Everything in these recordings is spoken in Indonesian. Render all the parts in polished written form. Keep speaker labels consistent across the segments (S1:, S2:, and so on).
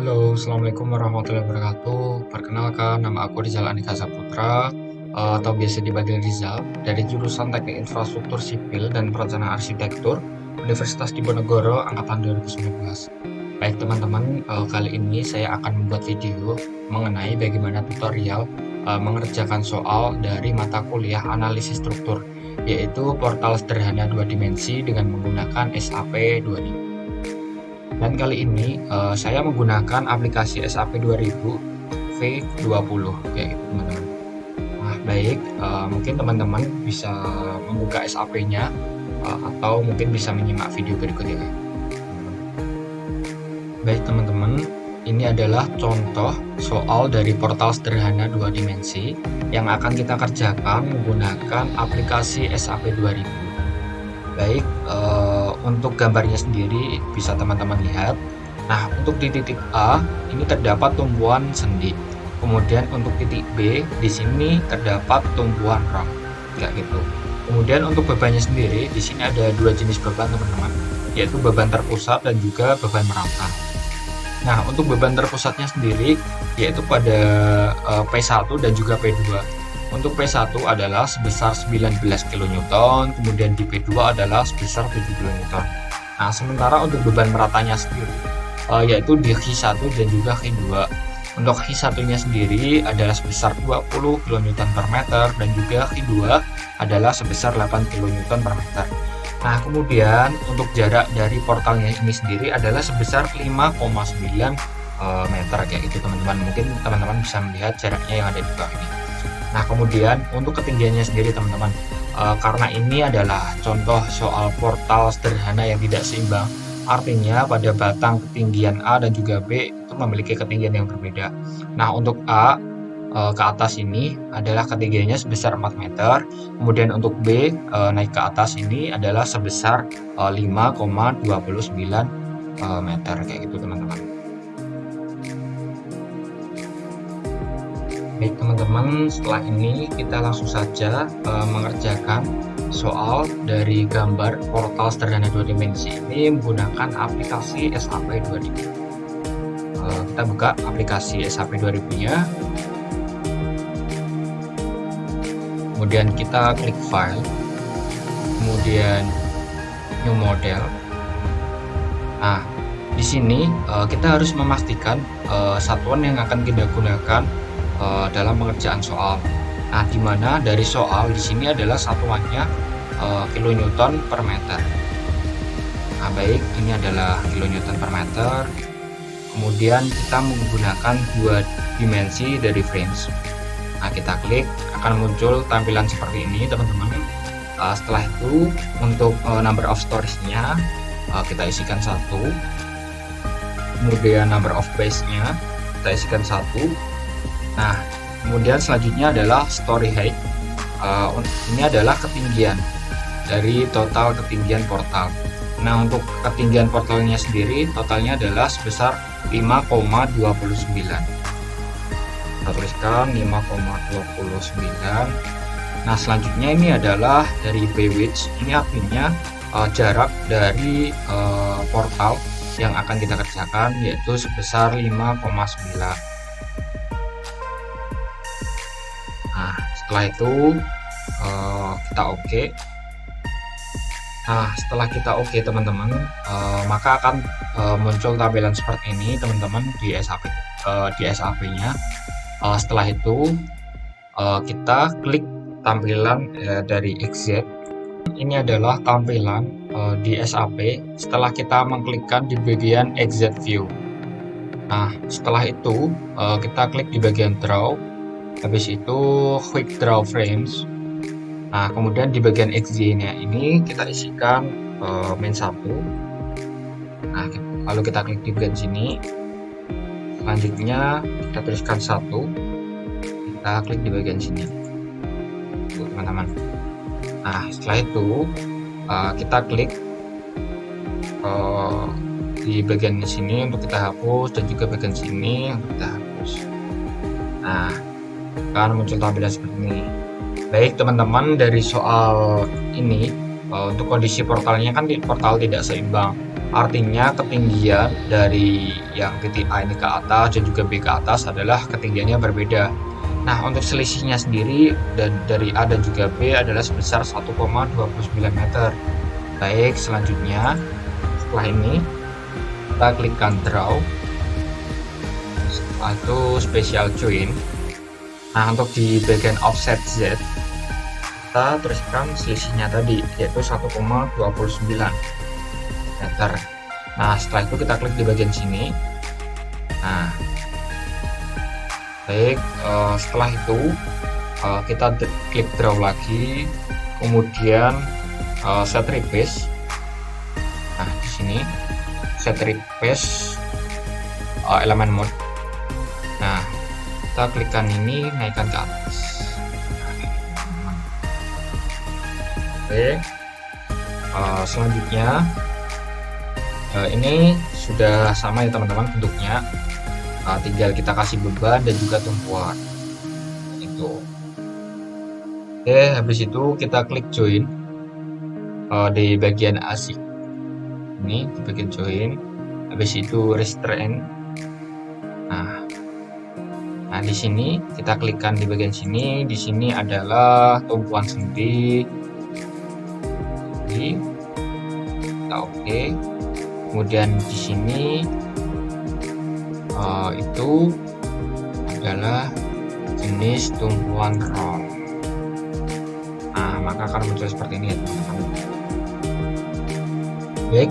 S1: Halo, Assalamualaikum warahmatullahi wabarakatuh. Perkenalkan, nama aku Rizal Andika Saputra, atau biasa dipanggil Rizal, dari jurusan Teknik Infrastruktur Sipil dan Perencanaan Arsitektur, Universitas Diponegoro, Angkatan 2019. Baik teman-teman, kali ini saya akan membuat video mengenai bagaimana tutorial mengerjakan soal dari mata kuliah analisis struktur, yaitu portal sederhana 2 dimensi dengan menggunakan SAP 2000. Dan kali ini saya menggunakan aplikasi SAP 2000 V20 kayak gitu teman-teman. Nah, baik, mungkin teman-teman bisa membuka SAP-nya atau mungkin bisa menyimak video berikut ini. Baik teman-teman, ini adalah contoh soal dari portal sederhana 2 dimensi yang akan kita kerjakan menggunakan aplikasi SAP 2000. Baik, untuk gambarnya sendiri bisa teman-teman lihat. Nah, untuk di titik A ini terdapat tumbuhan sendi. Kemudian untuk titik B di sini terdapat tumbuhan ram, kayak gitu. Kemudian untuk bebannya sendiri di sini ada dua jenis beban teman-teman, yaitu beban terpusat dan juga beban merata. Nah, untuk beban terpusatnya sendiri yaitu pada P1 dan juga P2. Untuk P1 adalah sebesar 19 kN, kemudian di P2 adalah sebesar 7 kN. Nah, sementara untuk beban meratanya sendiri, yaitu di Q1 dan juga Q2. Untuk Q1-nya sendiri adalah sebesar 20 kN per meter, dan juga Q2 adalah sebesar 8 kN per meter. Nah, kemudian untuk jarak dari portalnya ini sendiri adalah sebesar 5,9 meter kayak gitu teman-teman. Mungkin teman-teman bisa melihat jaraknya yang ada di bawah ini. Nah, kemudian untuk ketinggiannya sendiri teman-teman, karena ini adalah contoh soal portal sederhana yang tidak seimbang, artinya pada batang ketinggian A dan juga B itu memiliki ketinggian yang berbeda. Nah, untuk A ke atas ini adalah ketinggiannya sebesar 4 meter, kemudian untuk B naik ke atas ini adalah sebesar 5,29 meter kayak gitu teman-teman. Baik teman-teman, setelah ini kita langsung saja mengerjakan soal dari gambar portal sederhana 2 dimensi ini menggunakan aplikasi SAP 2000. Kita buka aplikasi SAP 2000-nya. Kemudian kita klik file, kemudian new model. Nah, di sini kita harus memastikan satuan yang akan kita gunakan dalam pengerjaan soal. Nah, di mana dari soal di sini adalah satuannya kilonewton per meter. Nah, baik, ini adalah kilonewton per meter. Kemudian kita menggunakan 2 dimensi dari frames. Nah, kita klik, akan muncul tampilan seperti ini teman-teman. Setelah itu untuk number of stories-nya kita isikan 1. Kemudian number of base-nya kita isikan 1. Nah, kemudian selanjutnya adalah story height. Ini adalah ketinggian dari total ketinggian portal. Nah, untuk ketinggian portalnya sendiri totalnya adalah sebesar 5,29. Kita tuliskan 5,29. Nah, selanjutnya ini adalah dari Bewitch. Ini artinya jarak dari portal yang akan kita kerjakan, yaitu sebesar 5,9. Nah, setelah itu kita oke. Nah, setelah kita oke teman-teman, maka akan muncul tampilan seperti ini teman-teman di SAP-nya. Setelah itu kita klik tampilan dari exit. Ini adalah tampilan di SAP setelah kita mengklikkan di bagian exit view. Nah, setelah itu kita klik di bagian draw, habis itu quick draw frames. Nah, kemudian di bagian XY-nya ini kita isikan main 1. Nah, lalu kita klik di bagian sini. Selanjutnya kita tuliskan 1. Kita klik di bagian sini, teman-teman. Nah, setelah itu kita klik di bagian sini untuk kita hapus, dan juga bagian sini untuk kita hapus. Nah, akan muncul tampilan seperti ini. Baik teman-teman, dari soal ini untuk kondisi portalnya kan portal tidak seimbang. Artinya ketinggian dari yang titik A ini ke atas dan juga B ke atas adalah ketinggiannya berbeda. Nah, untuk selisihnya sendiri dan dari A dan juga B adalah sebesar 1,29 meter. Baik, selanjutnya setelah ini kita klikkan draw. Setelah itu special join. Nah, untuk di bagian offset Z kita tuliskan selisihnya tadi yaitu 1,29 meter. Nah, setelah itu kita klik di bagian sini. Nah, baik, setelah itu kita klik draw lagi, kemudian set replace. Nah, di sini set replace elemen mode. Nah, kita klikkan ini, naikkan ke atas. Oke, selanjutnya ini sudah sama ya teman-teman bentuknya, tinggal kita kasih beban dan juga tumpuan itu. Oke, habis itu kita klik join di bagian asik ini, di bagian join, habis itu restrain. Nah, di sini kita klikkan di bagian sini. Di sini adalah tumpuan sendi. Kita oke. Kemudian di sini itu adalah jenis tumpuan roll. Nah, maka akan muncul seperti ini ya teman-teman. Baik,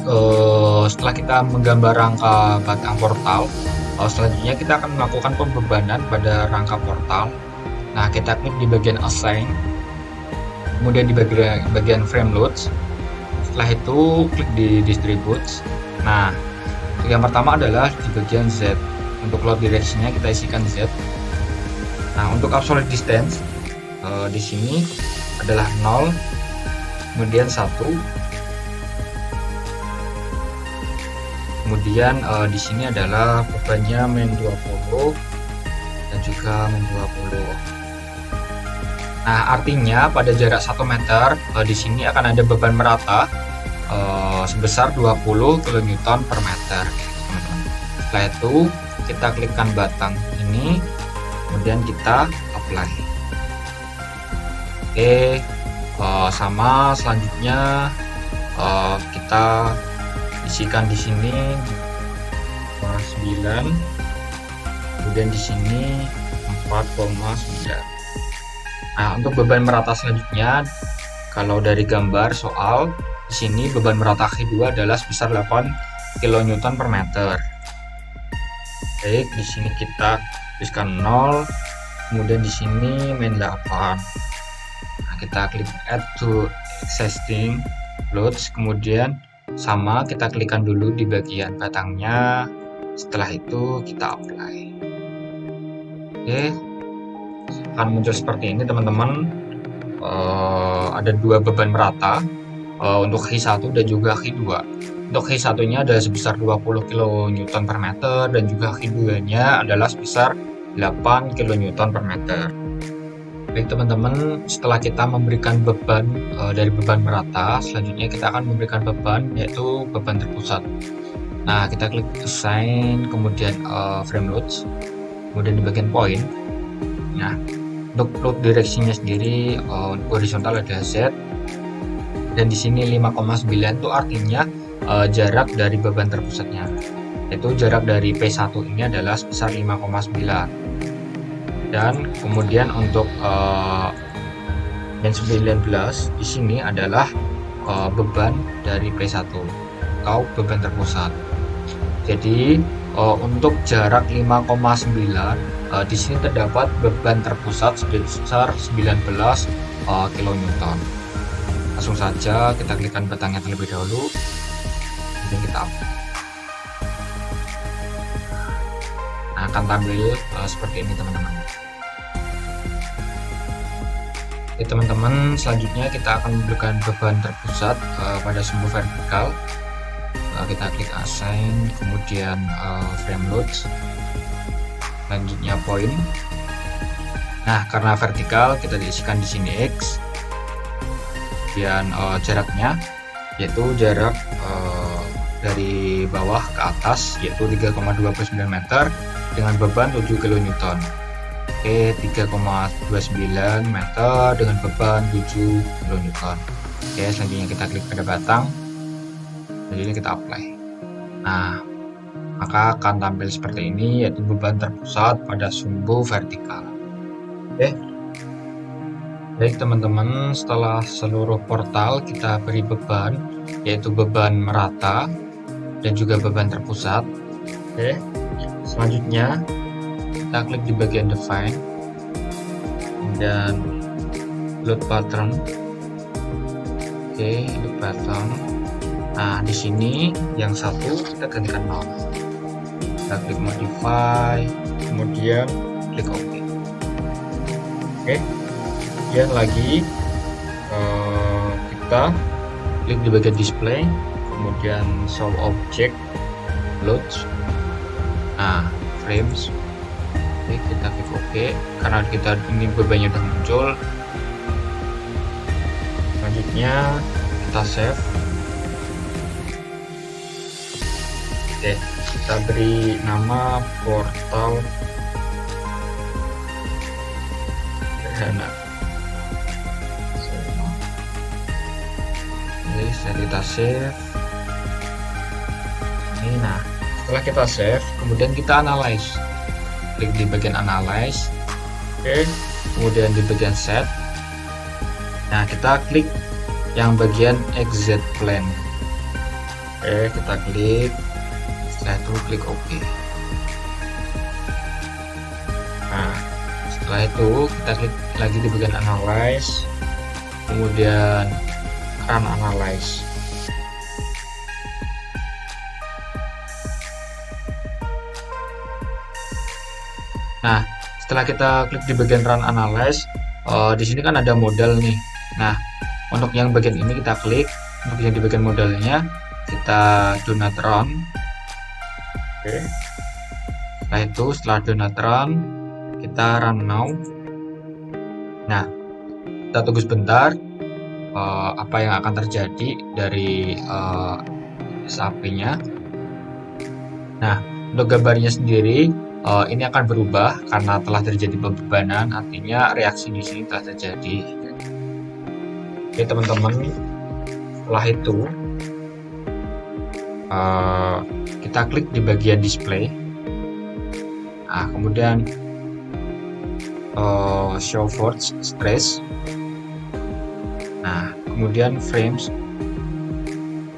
S1: setelah kita menggambar rangka batang portal, selanjutnya kita akan melakukan pembebanan pada rangka portal. Nah, kita klik di bagian assign, kemudian di bagian frame loads. Setelah itu klik di distribute. Nah, yang pertama adalah di bagian Z. Untuk load direction-nya kita isikan Z. Nah, untuk absolute distance di sini adalah 0, kemudian 1. Kemudian di sini adalah bebannya min 20 dan juga min 20. Nah, artinya pada jarak 1 meter di sini akan ada beban merata sebesar 20 kN per meter, teman-teman. Setelah itu kita klikkan batang ini, kemudian kita apply. Oke, sama selanjutnya kita isikan di sini 9, kemudian di sini 4,9. Nah, untuk beban merata selanjutnya, kalau dari gambar soal di sini beban merata Q2 adalah sebesar 8 kN per meter. Baik, di sini kita tuliskan 0, kemudian di sini min 8. Nah, kita klik add to existing loads, kemudian sama kita klikkan dulu di bagian batangnya. Setelah itu kita apply. Oke, akan muncul seperti ini teman-teman. Ada dua beban merata untuk Q1 dan juga Q2. Untuk Q1 nya adalah sebesar 20 kN per meter dan juga Q2 nya adalah sebesar 8 kN per meter. Baik teman-teman, setelah kita memberikan beban dari beban merata, selanjutnya kita akan memberikan beban yaitu beban terpusat. Nah, kita klik assign, kemudian frame loads, kemudian di bagian point. Nah, untuk load direction-nya sendiri horizontal ada Z, dan di sini 5,9 itu artinya jarak dari beban terpusatnya, yaitu jarak dari P1 ini adalah sebesar 5,9. Dan kemudian untuk yang 19 di sini adalah beban dari P1 atau beban terpusat. Jadi untuk jarak 5,9 di sini terdapat beban terpusat sebesar 19 kN. Langsung saja kita klikkan batangnya terlebih dahulu, kemudian kita upload. Nah, akan tampil seperti ini teman-teman. Oke teman-teman, selanjutnya kita akan memberikan beban terpusat pada sumbu vertikal. Kita klik assign, kemudian frame loads, selanjutnya point. Nah, karena vertikal kita diisikan di sini X, kemudian jaraknya yaitu jarak dari bawah ke atas, yaitu 3,29 meter dengan beban 7 kN. Oke, 3,29 meter dengan beban 7 kN. Oke, selanjutnya kita klik pada batang. Selanjutnya kita apply. Nah, maka akan tampil seperti ini, yaitu beban terpusat pada sumbu vertikal. Oke. Baik teman-teman, setelah seluruh portal kita beri beban, yaitu beban merata dan juga beban terpusat. Oke. Selanjutnya kita klik di bagian define dan load pattern. Oke, load pattern. Nah, di sini yang satu kita gantikan 0. Kita klik modify, kemudian klik OK. Oke, kemudian lagi kita klik di bagian display, kemudian show object, load. Nah, frames. Oke, kita klik OK karena kita ini bebannya sudah muncul. Selanjutnya kita save. Oke, kita beri nama portal sederhana. Oke, kita save. Ini, nah, setelah kita save, kemudian kita analyze. Klik di bagian analyze. Oke, kemudian di bagian set. Nah, kita klik yang bagian exit plan. Oke, kita klik. Setelah itu klik OK. Nah, setelah itu kita klik lagi di bagian analyze, kemudian run analyze. Nah, setelah kita klik di bagian run analyze, di sini kan ada modal nih. Nah, untuk yang bagian ini kita klik, untuk yang di bagian modalnya kita do not run. Oke. Setelah itu, setelah do not run, kita run now. Nah, kita tunggu sebentar apa yang akan terjadi dari SAP-nya. Nah, untuk gambarnya sendiri ini akan berubah karena telah terjadi pembebanan, artinya reaksi di sini telah terjadi. Oke teman-teman, setelah itu kita klik di bagian display. Nah, kemudian show force stress. Nah, kemudian frames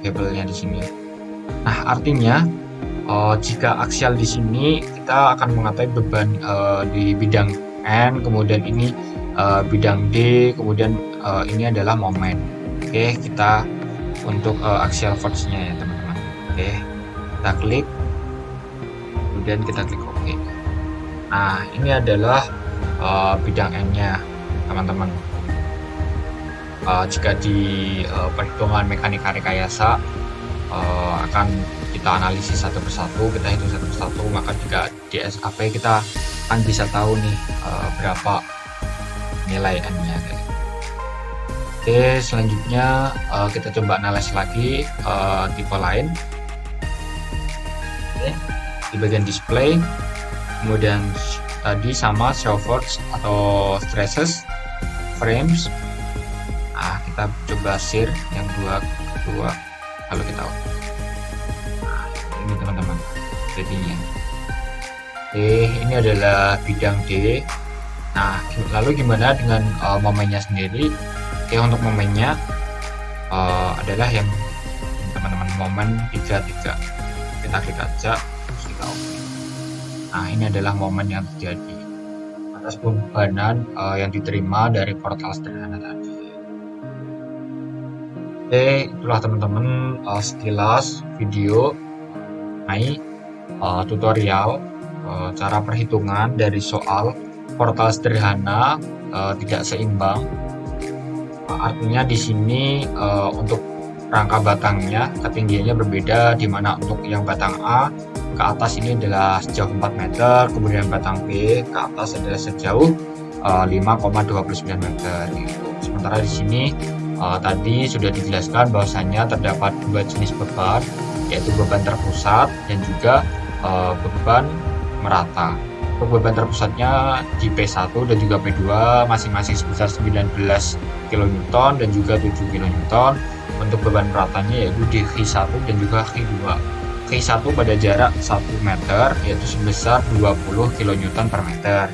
S1: labelnya di sini. Nah, artinya jika aksial di sini kita akan mengetahui beban di bidang N, kemudian ini bidang D, kemudian ini adalah momen. Oke, kita untuk axial force-nya ya teman-teman. Oke, kita klik, kemudian kita klik OK. Nah, ini adalah bidang N-nya teman-teman. Jika di perhitungan mekanika rekayasa akan kita analisis satu persatu, kita hitung satu persatu, maka jika di SAP kita akan bisa tahu nih berapa nilai N-nya. Oke, selanjutnya kita coba analysis lagi tipe lain. Oke, di bagian display, kemudian tadi sama show force atau stresses, frames. Nah, kita coba share yang kedua, lalu kita ini teman-teman jadinya. Oke, ini adalah bidang D. Nah, lalu gimana dengan momennya sendiri? Oke, untuk momennya adalah yang teman-teman momen 33. Kita klik aja, terus kita OK. Nah, ini adalah momen yang terjadi atas pembebanan yang diterima dari portal sederhana tadi. Oke, itulah teman-teman sekilas video mengenai tutorial cara perhitungan dari soal portal sederhana tidak seimbang. Artinya di sini untuk rangka batangnya ketinggiannya berbeda, di mana untuk yang batang A ke atas ini adalah sejauh 4 meter, kemudian batang B ke atas adalah sejauh 5,29 meter gitu. Sementara di sini tadi sudah dijelaskan bahwasannya terdapat dua jenis beban, yaitu beban terpusat dan juga beban merata. Untuk beban terpusatnya di P1 dan juga P2 masing-masing sebesar 19 kN dan juga 7 kN. Untuk beban meratanya yaitu di Q1 dan juga Q2. Q1 pada jarak 1 meter yaitu sebesar 20 kN per meter.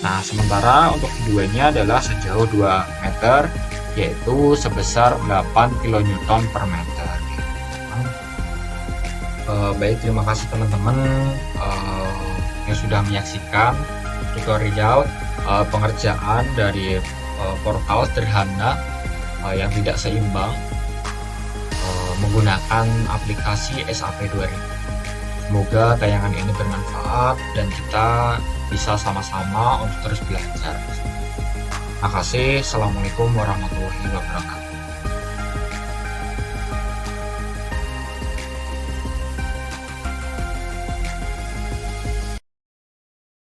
S1: Nah, sementara untuk keduanya adalah sejauh 2 meter yaitu sebesar 8 kN per meter. Baik, terima kasih teman-teman yang sudah menyaksikan tutorial pengerjaan dari portal sederhana yang tidak seimbang menggunakan aplikasi SAP 2000. Semoga tayangan ini bermanfaat dan kita bisa sama-sama untuk terus belajar. Terima kasih. Assalamualaikum warahmatullahi wabarakatuh.